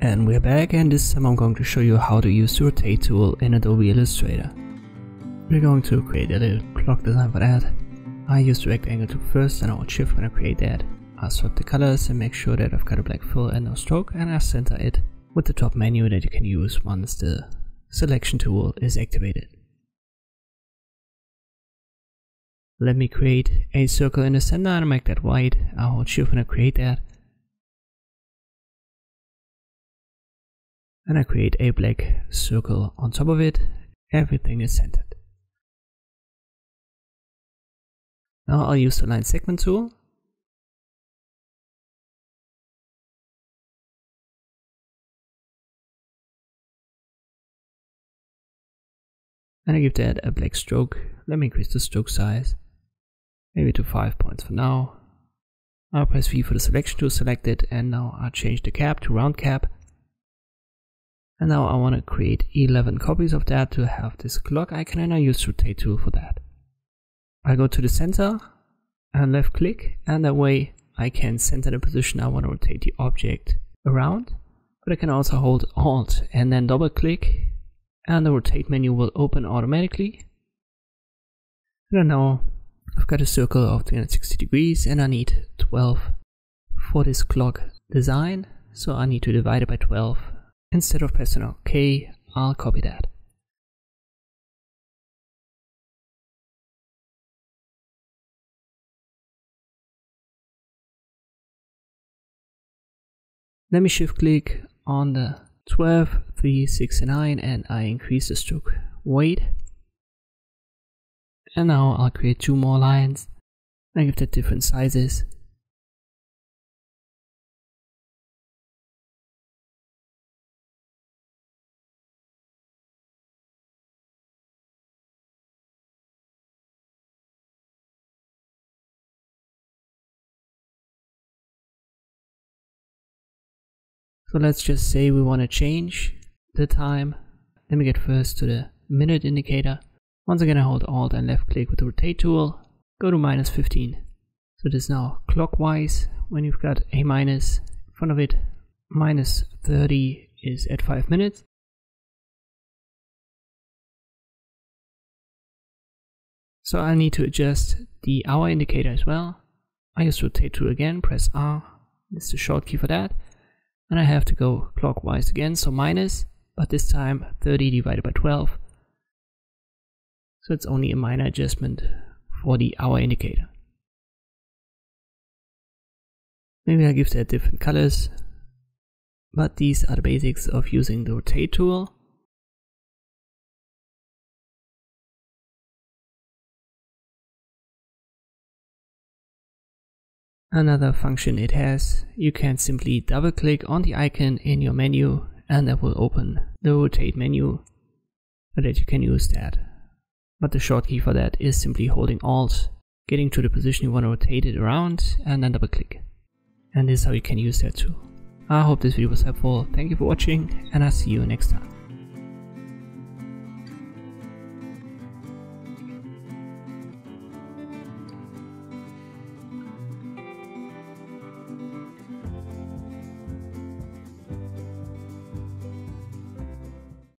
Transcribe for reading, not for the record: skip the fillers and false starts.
And we're back, and this time I'm going to show you how to use the rotate tool in Adobe Illustrator. We're going to create a little clock design for that. I use the rectangle tool first and I'll shift when I create that. I'll swap the colors and make sure that I've got a black fill and no stroke, and I'll center it with the top menu that you can use once the selection tool is activated. Let me create a circle in the center and make that white. I'll hold shift when I create that. And I create a black circle on top of it. Everything is centered. Now I'll use the line segment tool. And I give that a black stroke. Let me increase the stroke size, maybe to 5 points for now. I'll press V for the selection tool, select it, and now I'll change the cap to round cap. And now I want to create 11 copies of that to have this clock icon, and I use the rotate tool for that. I go to the center and left click, and that way I can center the position I want to rotate the object around. But I can also hold Alt and then double click, and the rotate menu will open automatically. And now I've got a circle of 360 degrees and I need 12 for this clock design. So I need to divide it by 12. Instead of pressing OK, I'll copy that. Let me shift click on the 12, 3, 6 and 9 and I increase the stroke weight. And now I'll create 2 more lines and give that different sizes. So let's just say we want to change the time. Let me get first to the minute indicator. Once again I hold Alt and left click with the rotate tool, go to -15. So this is now clockwise. When you've got a minus in front of it, -30 is at 5 minutes. So I need to adjust the hour indicator as well. I use the rotate tool again, press R, this is the short key for that. And I have to go clockwise again, so minus, but this time 30 divided by 12. So it's only a minor adjustment for the hour indicator. Maybe I'll give that different colors, but these are the basics of using the rotate tool. Another function it has, you can simply double click on the icon in your menu and that will open the rotate menu so that you can use that. But the short key for that is simply holding Alt, getting to the position you want to rotate it around and then double click. And this is how you can use that too. I hope this video was helpful, thank you for watching and I'll see you next time.